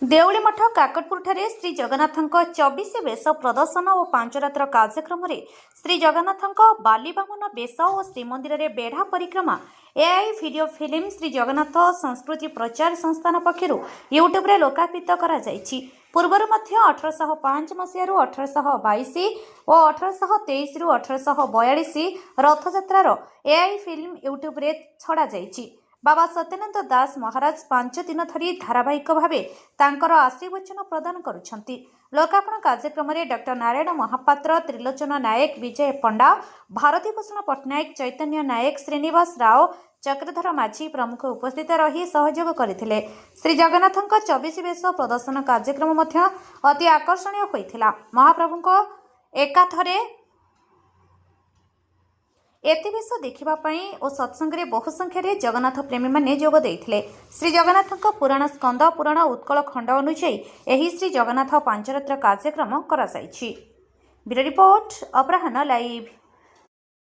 देउली मठ काकटपुरଠାରେ श्री जगन्नाथଙ୍କ 24 बेश प्रदर्शन और 5 रात्र कार्यक्रम श्री जगन्नाथଙ୍କ बालीबामन बेश और श्रीमंदिर रे बेढ़ा परिक्रमा AI video film Shri Jagannath संस्कृति प्रचार संस्थान पक्षर यूट्यूब रे लोकार्पित करा जायछि। पूर्वर मध्य 1805 मसीह 1822 और 1823 रु 1842 रथयात्रार एआई फिल्म यूट्यूब रे छड़ा जायछि। बाबा सत्यनंद दास महाराज 5 दिन धरी धारावाहिक भावे तांकर आशीर्वचन प्रदान करुछंती। लोकार्पण कार्यक्रम में डॉक्टर नारायण महापात्र, त्रिलोचन नायक, विजय पंडा, भारती भूषण पट्टनायक, चैतन्य नायक, श्रीनिवास राव, चक्रधर माझी प्रमुख उपस्थित रही सहयोग करथिले। श्री जगन्नाथଙ୍କ 24 बेश प्रदर्शन कार्यक्रम मध्य अति आकर्षणीय होइथिला। महाप्रभुଙ୍କ एकाथरे एते बेश देखिबा पई और सत्संगे बहु संख्यारे जगन्नाथ प्रेमी माने जोग देइथिले। श्री जगन्नाथଙ୍କ पुराण स्कंद पुराण उत्कल खंड अनुसायी एही श्री जगन्नाथ 5 रात्र कार्यक्रम करा जायछि। ब्यूरो रिपोर्ट अपराह्न लाइव।